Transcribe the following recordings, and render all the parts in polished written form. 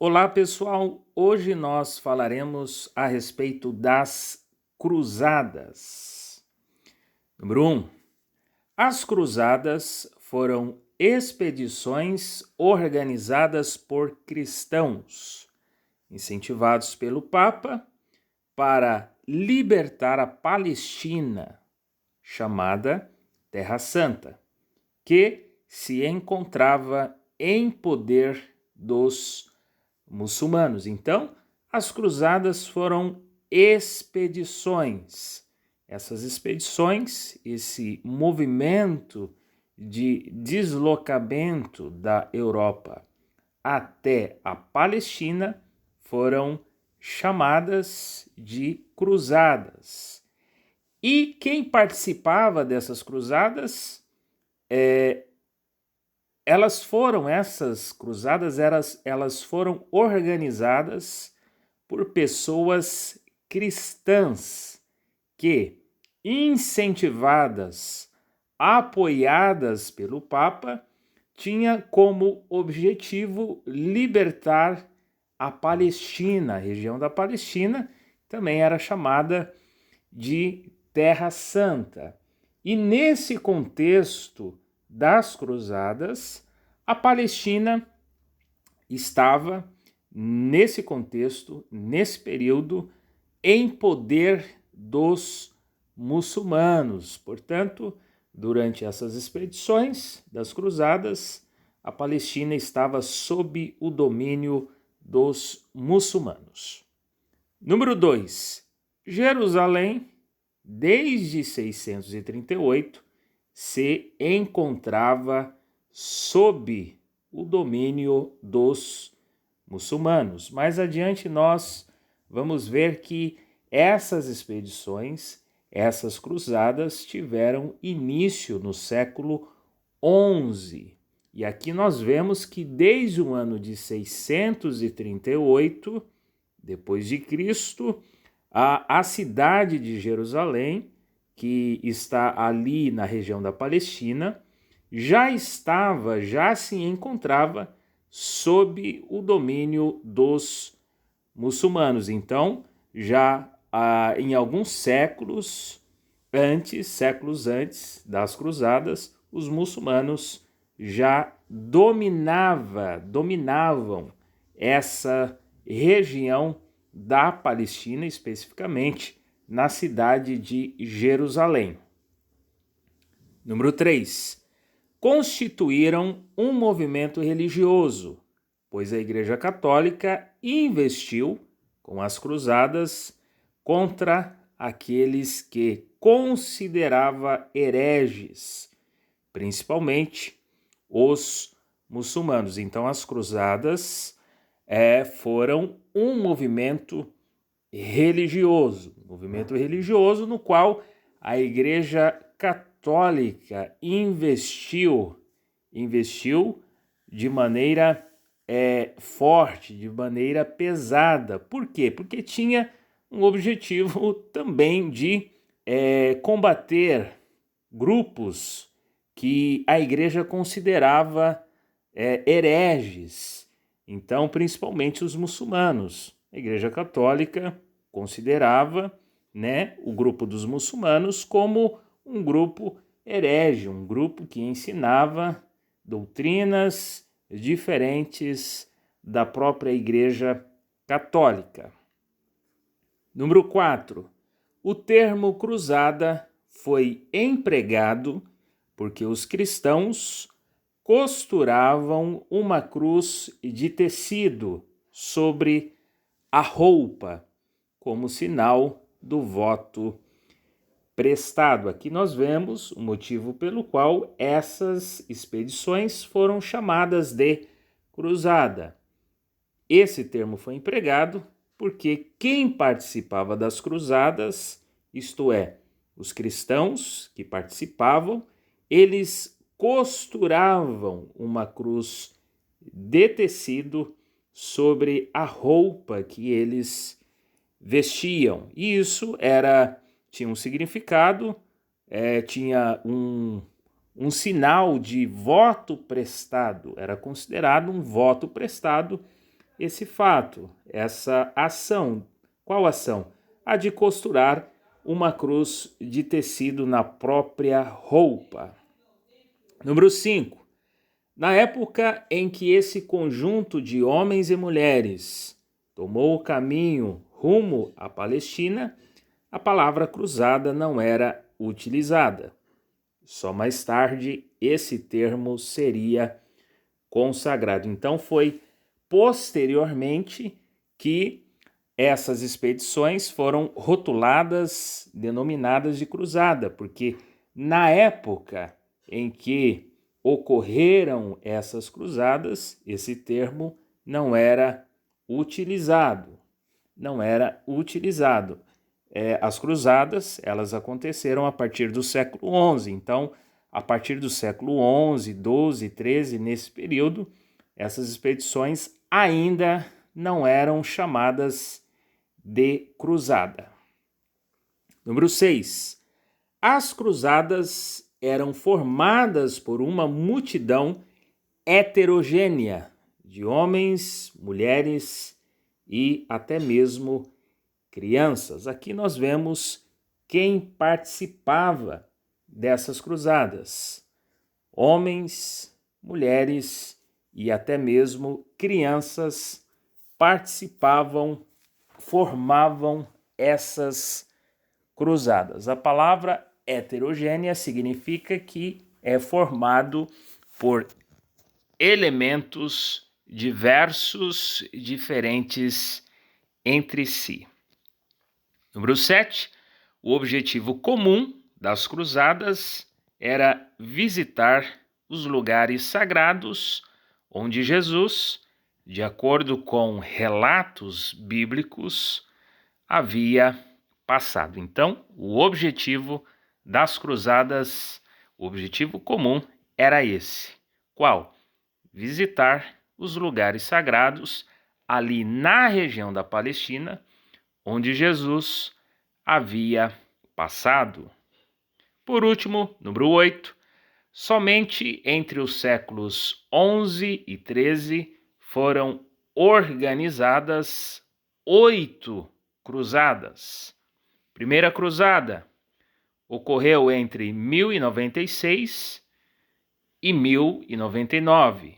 Olá, pessoal! Hoje nós falaremos a respeito das cruzadas. Número 1. As cruzadas foram expedições organizadas por cristãos, incentivados pelo Papa, para libertar a Palestina, chamada Terra Santa, que se encontrava em poder dos muçulmanos. Então, as cruzadas foram expedições. Essas expedições, esse movimento de deslocamento da Europa até a Palestina foram chamadas de cruzadas. E quem participava dessas cruzadas, essas cruzadas, elas foram organizadas por pessoas cristãs que, incentivadas, apoiadas pelo Papa, tinha como objetivo libertar a Palestina. A região da Palestina também era chamada de Terra Santa. E nesse contexto das cruzadas, a Palestina estava, nesse contexto, nesse período, em poder dos muçulmanos. Portanto, durante essas expedições das cruzadas, a Palestina estava sob o domínio dos muçulmanos. Número 2. Jerusalém, desde 638, se encontrava sob o domínio dos muçulmanos. Mais adiante nós vamos ver que essas expedições, essas cruzadas tiveram início no século XI. E aqui nós vemos que desde o ano de 638, depois de Cristo, a cidade de Jerusalém, que está ali na região da Palestina, já se encontrava sob o domínio dos muçulmanos. Então, já em alguns séculos antes das cruzadas, os muçulmanos já dominavam essa região da Palestina, especificamente na cidade de Jerusalém. Número 3. Constituíram um movimento religioso, pois a Igreja Católica investiu com as cruzadas contra aqueles que considerava hereges, principalmente os muçulmanos. Então, as cruzadas foram um movimento religioso no qual a Igreja Católica investiu de maneira forte, de maneira pesada. Por quê? Porque tinha um objetivo também de combater grupos que a Igreja considerava hereges. Então, principalmente os muçulmanos. A Igreja Católica considerava, o grupo dos muçulmanos como um grupo herege, um grupo que ensinava doutrinas diferentes da própria Igreja Católica. Número 4. O termo cruzada foi empregado porque os cristãos costuravam uma cruz de tecido sobre a roupa, como sinal do voto prestado. Aqui nós vemos o motivo pelo qual essas expedições foram chamadas de cruzada. Esse termo foi empregado porque quem participava das cruzadas, isto é, os cristãos que participavam, eles costuravam uma cruz de tecido sobre a roupa que eles vestiam. E isso tinha um significado, tinha um sinal de voto prestado, era considerado um voto prestado esse fato, essa ação. Qual ação? A de costurar uma cruz de tecido na própria roupa. Número 5. Na época em que esse conjunto de homens e mulheres tomou o caminho rumo à Palestina, a palavra cruzada não era utilizada. Só mais tarde esse termo seria consagrado. Então foi posteriormente que essas expedições foram rotuladas, denominadas de cruzada, porque na época em que ocorreram essas cruzadas, esse termo não era utilizado. As cruzadas, elas aconteceram a partir do século XI. Então, a partir do século XI, XII, XIII, nesse período, essas expedições ainda não eram chamadas de cruzada. Número 6. As cruzadas eram formadas por uma multidão heterogênea de homens, mulheres e até mesmo crianças. Aqui nós vemos quem participava dessas cruzadas: homens, mulheres e até mesmo crianças participavam, formavam essas cruzadas. A palavra heterogênea significa que é formado por elementos diversos, diferentes entre si. Número 7. O objetivo comum das cruzadas era visitar os lugares sagrados onde Jesus, de acordo com relatos bíblicos, havia passado. Então, o objetivo das cruzadas, o objetivo comum era esse. Qual? Visitar os lugares sagrados ali na região da Palestina, onde Jesus havia passado. Por último, número 8, somente entre os séculos XI e XIII foram organizadas 8 cruzadas. Primeira cruzada ocorreu entre 1096 e 1099.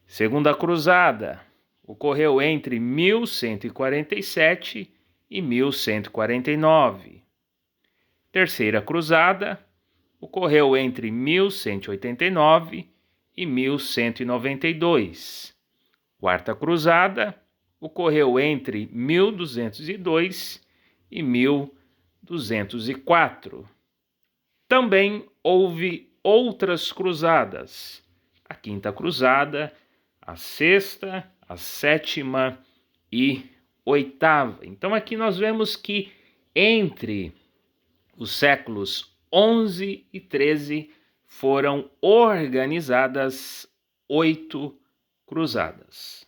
Segunda cruzada ocorreu entre 1147 e 1149. Terceira cruzada ocorreu entre 1189 e 1192. Quarta cruzada ocorreu entre 1202 e 1204. Também houve outras cruzadas: a quinta cruzada, a sexta, a sétima e oitava. Então aqui nós vemos que entre os séculos XI e XIII foram organizadas 8 cruzadas.